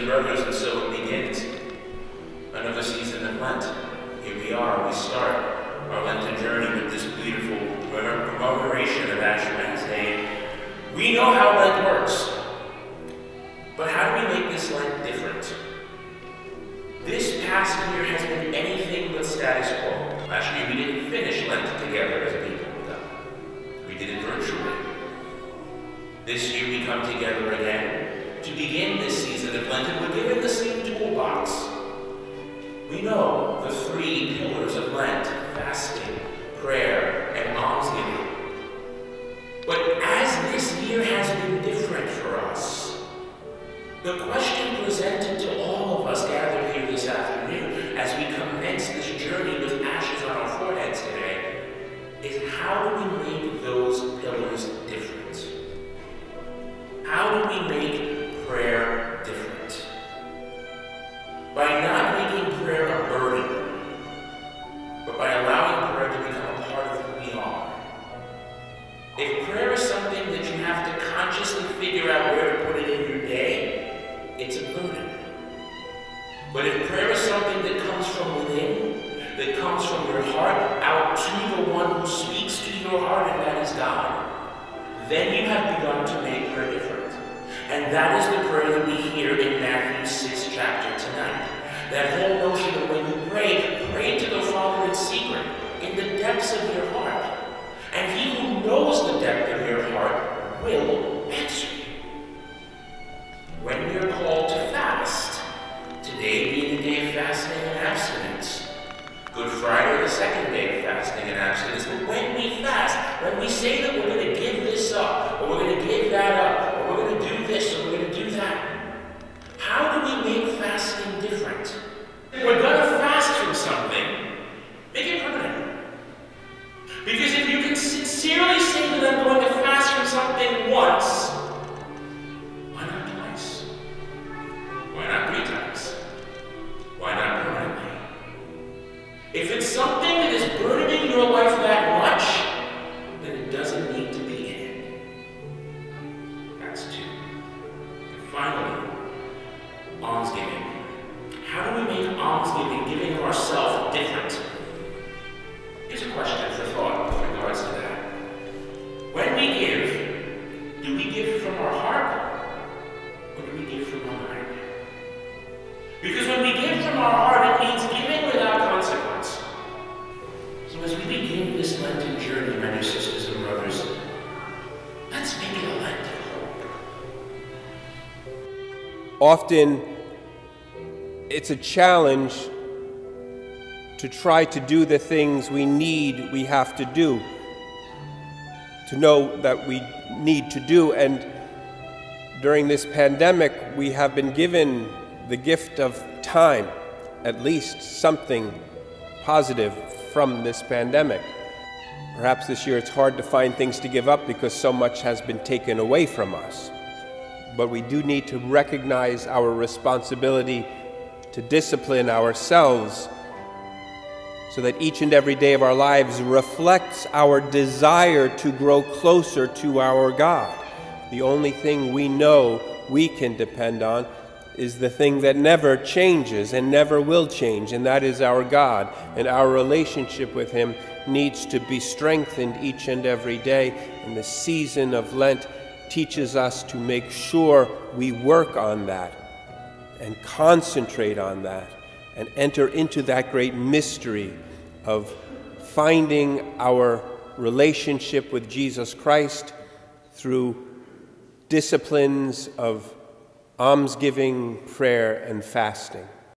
brothers, and so it begins. Another season of Lent. Here we are, we start our Lenten journey with this beautiful commemoration of Ash Wednesday. We know how Lent works, but how do we make this Lent different? This past year has been anything but status quo. Last year we didn't finish Lent together as a people, we did it virtually. This year we come together again to begin this season of Lent, and we're given the same toolbox. We know the three pillars of Lent: fasting, prayer, and almsgiving. But as this year has been different for us, the question presented to all of us gathered here this afternoon as we commence this journey with ashes on our foreheads today is, how do we make those pillars different? How do we make prayer different? By not making prayer a burden, but by allowing prayer to become a part of who we are. If prayer is something that you have to consciously figure out where to put it in your day, it's a burden. But if prayer is something that comes from within, that comes from your heart out to the one who speaks to your heart, and that is God, then you have begun to make prayer different. And that is the prayer that we hear in Matthew 6 chapter tonight. That whole notion of when you pray, pray to the Father in secret, in the depths of your heart. And he who knows the depth of your heart will answer you. When we are called to fast, today being the day of fasting and abstinence, Good Friday, the second day of fasting and abstinence, but when we fast, when we say that we're going to give this up, or we're going to give that up, or we're going to do this, or we're going to do that, how do we make fasting different? If we're going to fast from something, make it permanent. Because if you can sincerely say that I'm going to fast from something once, why not twice? Why not 3 times? Why not permanently? If it's something that is burdening your life that much, then it doesn't need to be in it. That's 2. And finally, almsgiving. How do we make almsgiving, giving of ourselves, different? Here's a question for thought with regards to that. When we give, do we give from our heart, or do we give from our mind? Because when we give from our heart, it means giving without consequence. So as we begin this Lenten journey, my dear sisters and brothers, let's make it a Lenten hope. Often, it's a challenge to try to do the things we have to do, to know that we need to do. And during this pandemic, we have been given the gift of time, at least something positive from this pandemic. Perhaps this year it's hard to find things to give up because so much has been taken away from us. But we do need to recognize our responsibility to discipline ourselves so that each and every day of our lives reflects our desire to grow closer to our God. The only thing we know we can depend on is the thing that never changes and never will change, and that is our God. And our relationship with Him needs to be strengthened each and every day. And the season of Lent teaches us to make sure we work on that and concentrate on that and enter into that great mystery of finding our relationship with Jesus Christ through disciplines of almsgiving, prayer, and fasting.